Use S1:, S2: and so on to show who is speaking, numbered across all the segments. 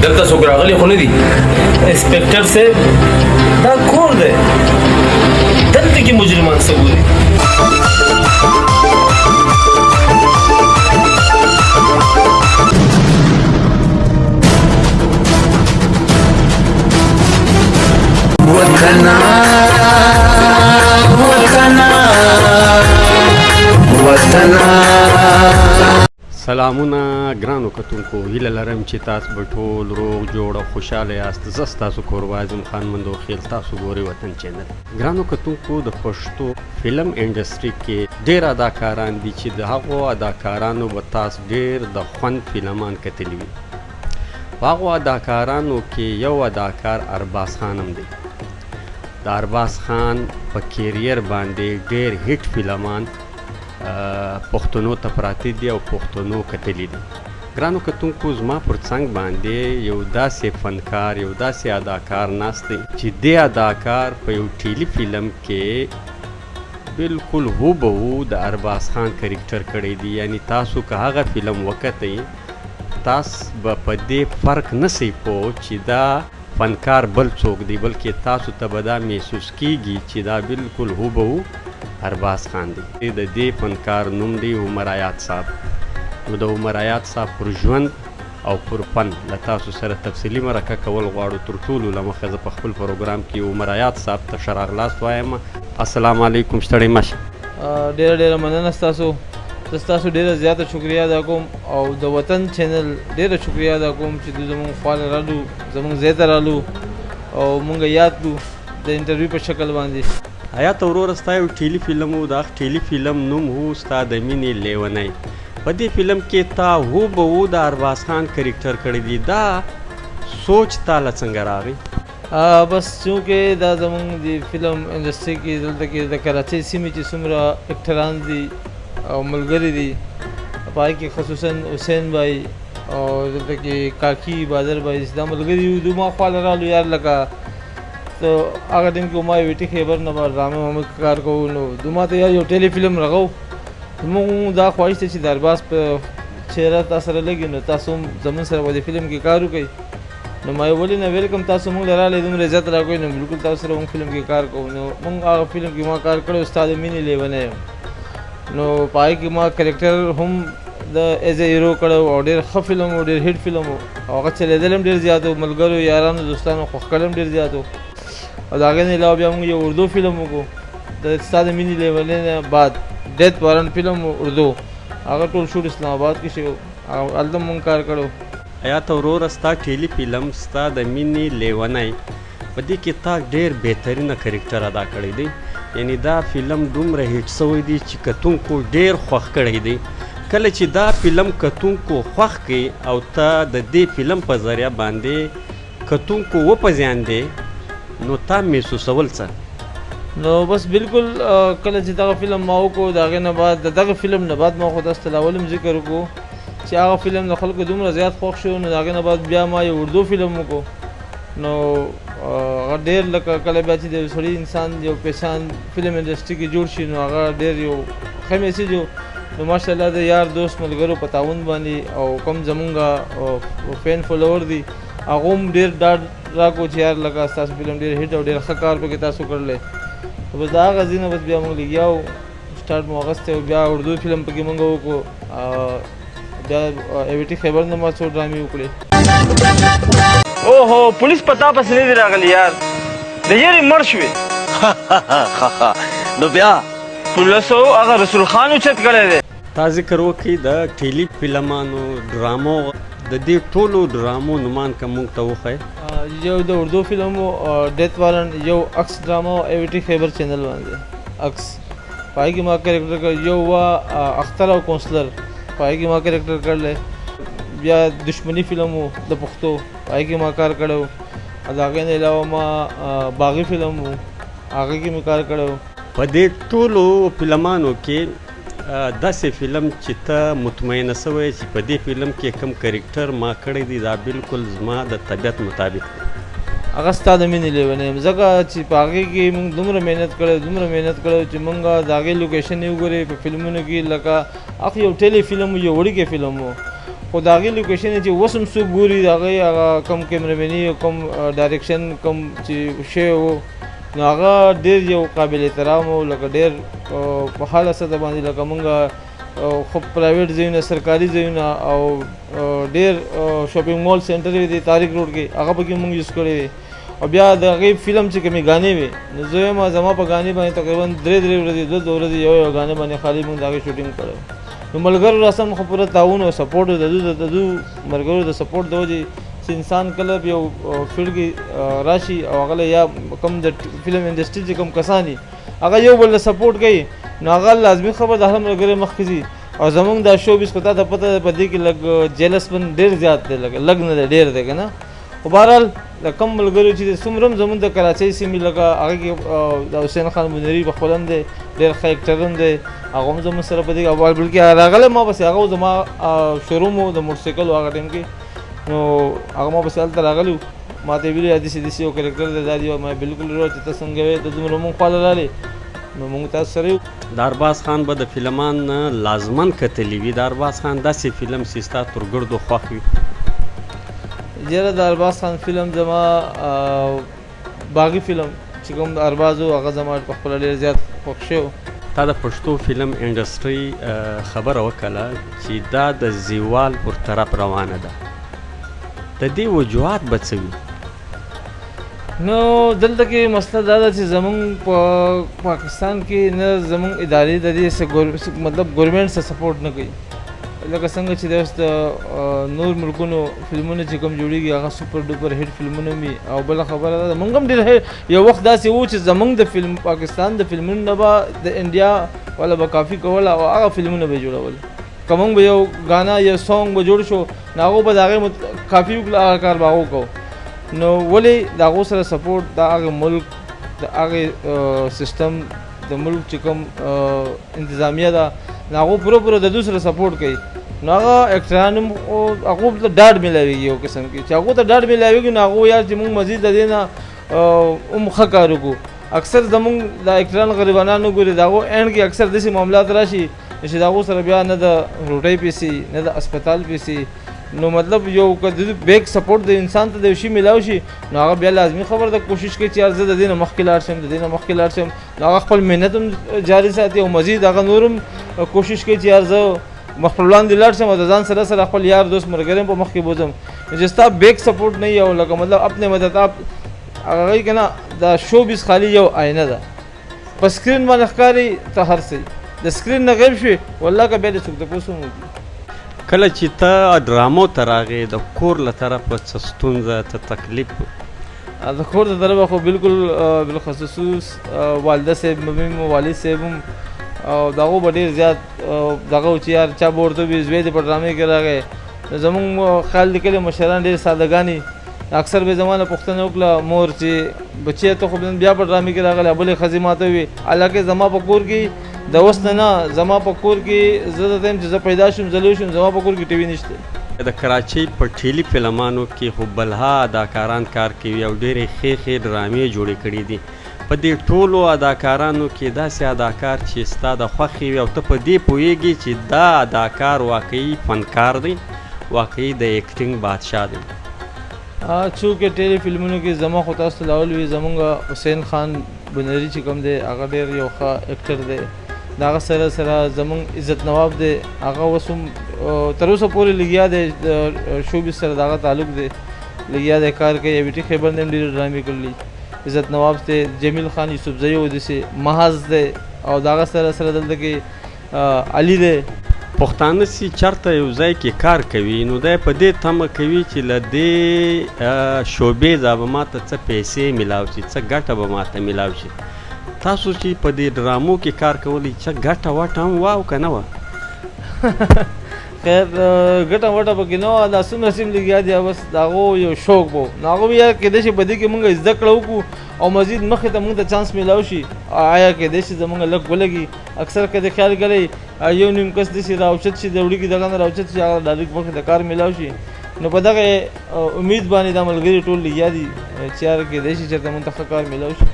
S1: دلته څوک راغلي خو نه دي انسپکټر صاحب دا کور دی دلته کې مجرمان څه ګوري
S2: سلامونه ګرانو کتونکو هیله لرم چې تاسو به ټول روغ جوړ او خوشاله یاست زه ستاسو کوربه اعظم خان مندو خیل تاسو ګورئ وطن چینل ګرانو کتونکو د پښتو فلم انډسټري کې ډېر اداکاران دي چې د هغو اداکارانو به تاسو ډېر د خوند فلمان کتلي وي په هغو اداکارانو کې یو اداکار ارباز خان هم دی د ارباز خان په کیریر باندې ډېر هیټ فلمان پښتنو ته پراته دي او پښتنو کتلي دي ګرانو کتونکو زما پر څنګ باندې یو داسې فنکار یو داسې اداکار ناست دی چې دې اداکار په یو ټیلی فلم کې بالکل هوبهو د ارباز خان کریکټر کړی دی یعنی تاسو که هغه فلم وکتئ تاسو به په دې فرق نسئ پوه چې دا فنکار بل څوک دی بلکې تاسو ته به دا محسوس کیږي چې دا بالکل هوبهو ارباز خان دی د دې فنکار نوم دی عمر حیات صاحب نو د عمر حیات صاحب پر ژوند او پر فن له تاسو سره تفصیلي مرکه کول غواړو تر ټولو له مخه زه په خپل پروګرام کې عمر حیات صاحب ته ښه راغلاست وایم السلام علیکم ستړی مه شئ
S3: ډېره مننه ستاسو زه ستاسو ډېره زیاته شکریه ادا کوم او د وطن چینل ډېره شکریه ادا کوم چې دوی زموږ خواله رالو زموږ ځای ته رالو او مونږ یاد کړو د انټرویو په شکل باندې
S2: حیات وروره ستا یو ټیلی فلم و د هغه ټیلی فلم نوم و ستا د مینې لیونی په دې فلم کې تا هوبهو د ارباز خان کریکټر کړی دی دا سوچ تاله څنګه راغی
S3: بس چونکې دا زموږ د فلم انډسټري کې دلته کې د کراچۍ سیمې چې څومره اکټران دي او ملګري دي په هغې کې خصوصا حسین بھائی او دلته کې کاکی بادر بھائی دا ملګري یو دوی ما خواله رالو یار لکه تو هغه ټیم کې ما ویټي خیبر نه به ډرامه هم کار کوو نو دوی ما ته یار یو ټیلی فلم رغو زموږ دا خواهش دی چې د ارباز په چهره تا سره لګي نو تاسو هم زموږ سره په دې فلم کې کار وکړئ نو ما ولې نه ویلکم تاسو موږ له راغلی دومره عزت راکوئ نو بلکل تاسو سره موږ فلم کې کار کوو نو موږ هغه فلم کې ما کار کړی ستا د مینې لیونی یم نو په هغې کې ما کرکټر هم د ایز ا هیرو کړی او ډېر ښه فلم و ډېر هیټ فلم و او هغه چلېدل هم ډېر زیات و ملګرو یارانو دوستانو خوښ کړی هم ډېر زیات و او د هغې نه علاوه بیا موږ یو اردو فلم وکړو د ستا د مینې لیونی نه بعد ډیت وارنټ فلم اردو هغه ټول شوټ اسلام آباد کې شوی او هلته مونږ کار کړی
S2: حیات وروره ستا ټیلی فلم ستا د مینې لیونی په دې کې تا ډېر بهترینه کریکټر ادا کړی دی یعنی دا فلم دومره هیټ سوی دی چې کتونکو ډېر خوښ کړی دی کله چې دا فلم کتونکو خوښ کړي او ته د دې فلم په ذریعه باندې کتونکو وپځیاندې نو تا محسوسول څه
S3: نو بس بالکل کله چې دغه فلم ما وکړو د هغې نه بعد د دغه فلم نه بعد ما خو داسې تلاول هم ذکر وکړو چې هغه فلم د خلکو دومره زیات خوښ شو نو د هغې نه بعد بیا ما یو اردو فلم وکړو نو هغه ډېر لکه کله بیا چې د یو سړي انسان یو پیشان فلم انډسټري کې جوړ شي نو هغه ډېر یو ښه میسیج و نو ماشاءالله د یار دوست ملګرو په تعاون باندې او کوم زمونږ فین فالوور دي هغه هم ډېر ډاډ راکړو چې یار لکه ستاسو فلم ډېر هیټ او ډېر ښه کار پکې تاسو کړلی بس د هغه ځای نه بس بیا موږ لګیا وو سټارټ مو اخیستی و بیا اردو فلم پکې موږ وکړو بیا ویټي خیبر نه ما څو ډرامې وکړې اوهو پولیس په تا پسې نه دي راغلي یار د یېرې مړ شوې
S4: نو بیا
S3: پولیسو هغه رسول خان اوچت کړی دی
S2: تا ذکر وکړئ د ټیلی فلمانو ډرامو د دې ټولو ډرامو نومان که موږ ته وښایې
S3: یو د اردو فلم و ډیت وارنټ یو عکس ډرامه و ویټي خیبر چینل باندې عکس په هغې کې ما کرکټر کړ یو وا اختر او کونسلر په هغې کې ما کرکټر کړلی بیا دشمنی فلم و د پښتو په هغې کې ما کار کړی و د هغې نه علاوه ما باغي فلم و هغې کې مې کار کړی و
S2: په دې ټولو فلمانو کې داسې فلم چې ته مطمئنه سوی چې په دې فلم کې کوم کریکټر ما کړی دی دا بالکل زما د طبیعت مطابق دی
S3: هغه ستا د مینې لیونی یم ځکه چې په هغې کې موږ دومره محنت کړی چې موږ د هغې لوکیشن یې وګورې په فلمونو کې لکه هغه یو ټیلی فلم یو وړوکی فلم و خو د هغې لوکیشن چې اوس هم څوک ګوري د هغې هغه کم کیمرمني او کم ډایرکشن کم چې شوی و نو هغه ډېر یو قابل احترام و لکه ډېر په حاله سطح باندې لکه مونږ خو پرایویټ ځایونه سرکاري ځایونه او ډېر شاپینګ مال سینټر وي د طارق روډ کې هغه پکې مونږ یوز کړی وي او بیا د هغې فلم چې کومې غانې وي نو زه یم زما په غانې باندې تقریبا 3 ورځې 2 ورځې یو غانې باندې خالي مونږ د هغې شوټینګ کړی نو ملګرو راسم خو پوره تعاون او سپورټ د دو ملګرو د سپورټ د وجې چې انسان کله یو فیلډ کې راشي او هغه یا کم د فلم انډسټري چې کم کسان دي هغه یو بل سپورټ کوي نو هغه لازمي خبر د هر ملګري مخکې ځي او زمونږ دا شو بیس پتا ته پته په دې کې لږ جیلس پن ډېر زیات دی لږ نه دی ډېر دی که نه خو بهرحال د کم ملګرو چې څومره هم زمونږ د کراچۍ سیمې لکه هغه کې د حسین خان بنیري په خپل هم دی ډېر ښه اکټر هم دی هغه هم زموږ سره په دې کې بلکې راغلی ما پسې هغه زما شوروم و د موټرسایکل هغه ټایم کې نو هغه ما پسې هلته راغلی ما ته یې ویلي داسې داسې یو کرکټر دی دا دی ما بالکل ویل چې ته څنګه وې ته دومره مونږ خواله رالې نو مونږ تاسو سره یو
S2: د ارباز خان به د فلمان نه لازمن کتلی وي د ارباز خان داسې فلم چې ستا تر ګردو خوښ وي
S3: یاره د ارباز خان فلم زما باغي فلم چې کوم د ارباز و هغه زما په خپله ډېر زیات خوښ شوی
S2: تا د پښتو فلم انډسټري خبره وکړه چې دا د زیوال پر طرف روانه ده د دې وجوهات به څه وي
S3: نو دلته کې مسله دا ده چې زمونږ په پاکستان کې نه زمونږ ادارې د دې مطلب ګورمنټ سره سپورټ نه کوي لکه څنګه چې د اوس د نور ملکونو فلمونه چې کوم جوړېږي هغه سوپر ډوپر هیټ فلمونه وي او بله خبره ده مونږ هم ډېر یو وخت داسې و چې زمونږ د فلم پاکستان د فلمونو نه به د انډیا والا به کافي کول او هغه فلمونه به جوړول که مونږ به یو غانا یا سونګ به جوړ شو نو هغو به د هغې کافي وکړو هغه کار به هغو کوو نو ولې د هغو سره سپورټ د هغې ملک د هغې سیسټم د ملک چې کوم انتظامیه ده نو هغو پوره د دوی سره سپورټ کوي نو هغه اکټران هم هغو ته ډاډ میلاویږي یو قسم کې چې هغو ته ډاډ میلاویږي نو هغو یار چې مونږ مزید د دې نه هم ښه کار وکړو اکثر زمونږ د اکټران غریبانان وګوري د هغو اینډ کې اکثر داسې معاملات راشي چې د هغو سره بیا نه د روټۍ پیسې نه د اسپتال پیسې نو مطلب یو که د بیک سپورټ د انسان ته د یو شي میلاو شي نو هغه بیا لازمي خبره ده کوشش کوي چې یار زه د دې نه مخکې لاړ شم د دې نه مخکې لاړ شم نو هغه خپل محنت هم جاري ساتي او مزید هغه نور هم کوشش کوي چې یار زه مخ پر وړاندې لاړ شم او د ځان سره سره خپل یار دوست ملګري په مخ کې بوځم چې ستا بیک سپورټ نه وي او لکه مطلب اپنے مدد آپ هغه که نه دا شو بیس خالی یو آینه ده په سکرین باندې ښکاري ته هر څه د سکرین نه غیب شوي والله که بیا د څوک تپوس هم وکړي
S2: کله چې ته ډرامو ته راغې د کور له طرفه څه ستونزه څه تکلیف
S3: د کور د طرفه خو بالکل بالخصوص والده صاحب مم والد صاحب هم او د هغو به ډېر زیات دغه و چې یار چا به ورته وي زوی دې په ډرامې کې راغی نو زمونږ خیال د کلي مشران ډېر سادهګانې اکثر به زما نه پوښتنه وکړه مور چې بچیه ته خو بیا په ډرامې کې راغلی بلې ښځې ما ته ووي حالانکې زما په کور کې د اوس نه زما په کور کې زه د ټایم چې زه پیدا شم زه لوی شم زما په کور کې ټي وي نشته
S2: د کراچۍ په ټیلي فلمانو کې خو بلها اداکاران کار کوي او ډېرې ښې ډرامې جوړې کړي دي په دې ټولو اداکارانو کې داسې اداکار چې ستا د خوښې وي او ته په دې پوهېږي چې دا اداکار واقعي فنکار دی واقعي د ایکټینګ بادشاه دی
S3: چونکې ټیلی فلمونو کې زما خو تاسو ته لاول وي زمونږ حسین خان بنیري چې کوم دی هغه ډېر یو ښه اکټر دی د هغه سره سره زمونږ عزت نواب دی هغه اوس هم تر اوسه پورې لګیا دی د شوبیز سره د هغه تعلق دی لګیا دی کار کوي ویټي خیبر نه هم ډېرې ډرامې کړلي عزت نواب دی جمیل خان یوسفزئی و داسې محاذ دی او د هغه سره سره دلته کې علي دی
S2: پښتانه چې چېرته یو ځای کې کار کوي نو دی په دې تمه کوي چې له دې شعبې ځا به ماته څه پیسې میلاو شي څه ګټه به ماته میلاو شي تاسو چې په دې ډرامو کې کار کولی څه ګټه وټه هم وه او که نه وه
S3: خیر ګټه وټه پکې نه وه دا څومره سیم لګیا دي بس د هغو یو شوق به نو هغه به یار کیدای شي په دې کې مونږ زده کړه وکړو او مزید مخې ته مونږ ته چانس میلاو شي آیا کیدای شي زمونږ لږ ولګي اکثر که د خیال کوي یو نیم کس داسې راوچت شي د وړي کې دغه نه راوچت شي هغه ډایرکټ مخې ته کار میلاو شي نو په دغه امید باندې دا ملګري ټول لګیا دي چې یار کیدای شي چېرته مونږ ته ښه کار میلاو شي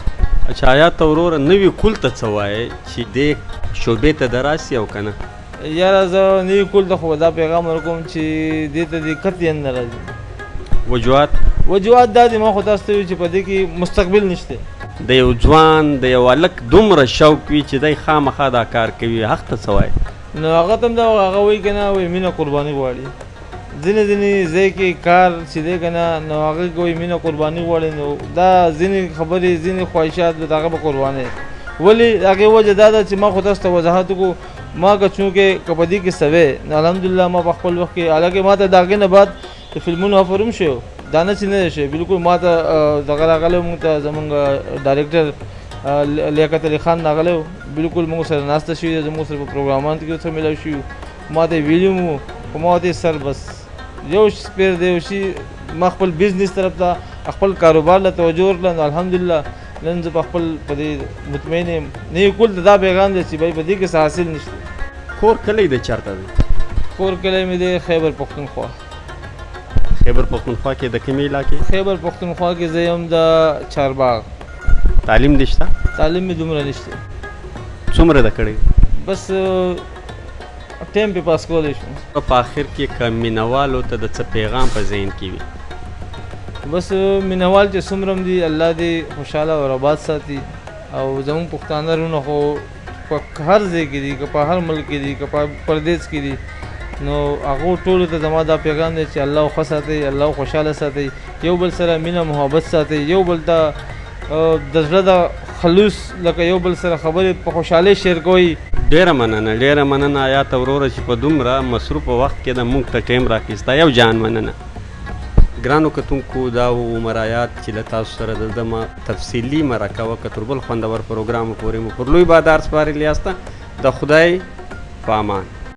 S2: اچھا آیا ته وروره نوي کول ته څه وایې چې دې شعبې ته د راسي او که نه
S3: یاره زه نوي کول ته خو دا پیغام ورکوم چې دې ته دې قطعا نه راځي. وجوهات دا دي ما خو تاسو ته وایي چې په دې کې مستقبل نشته.
S2: د یو ځوان د یو هلک دومره شوق وي چې دی خامخا دا کار کوي، حق ته څه وایي؟
S3: نو هغه ته هم دا هغه وایي که نه وایي مینه قرباني غواړي. ځینې ځای کې کار چې دی که نه نو هغه کې وایي مینه قرباني غواړي. نو دا ځینې خبرې ځینې خواهشات به د هغه به قربانوي. ولې د هغې وجه دا ده چې ما خو تاسو ته وضاحت وکړو. ما که چونکې که په دې کې سوی نو الحمدلله ما په خپل وخت کې حالانکې ما ته د هغې نه بعد د فلمونو افر هم شوی دا نه چې نه دی شوی. بلکل ما ته دغه راغلی مونږ ته زمونږ ډایرکټر لیاقت علي خان راغلی و. بلکل مونږ سره ناسته شوې ده، زموږ سره په پروګرامانو کې ورسره میلاو شوي وو. ما ته یې ویلي هم وو خو ما ورته سر بس یو سپیر دی یو شي ما خپل بزنس طرف ته خپل کاروبار له توجه ورکړه. نو الحمدلله نن زه په خپل په دې مطمئن یم. نوي کول ته دا پیغام دی چې بھائی په دې کې څه حاصل نشته.
S2: کور کلی د چېرته دی؟
S3: کور کلی مې دی خیبر پښتونخوا.
S2: خیبر پښتونخوا کې د کومې علاقې؟
S3: خیبر پښتونخوا کې زه یم د چارباغ.
S2: تعلیم دې شته؟
S3: تعلیم مې دومره نشته.
S2: څومره ده کړی؟
S3: بس ټایم پې پاس کولی شم.
S2: په آخر کې که مینهوالو ته د څه پیغام په ذهن کې وي؟
S3: بس مینهوال چې څومره هم دي الله دې خوشحاله او آباد ساتي. او زموږ پښتانه وروڼه خو په هر ځای کې دي، که په هر ملک کې دي، که په پردیس کې دي، نو هغو ټولو ته زما دا پیغام دی چې الله ښه ساتي، الله خوشحاله ساتي، یو بل سره مینه محبت ساتي، یو بل ته د زړه د خلوص لکه یو بل سره خبرې په خوشحالۍ شیر کوئ.
S2: ډېره مننه آیات وروره چې په دومره مصروفه وخت کې د موږ ته ټایم راکېستا. یو جان مننه. ګرانو کتونکو دا و عمر آیات چې له تاسو سره دلته ما تفصیلي مرکه وکړه. تر بل خوندور پروګرام پورې مو پر لوی بادار سپارلي یاسته. د خدای په امان.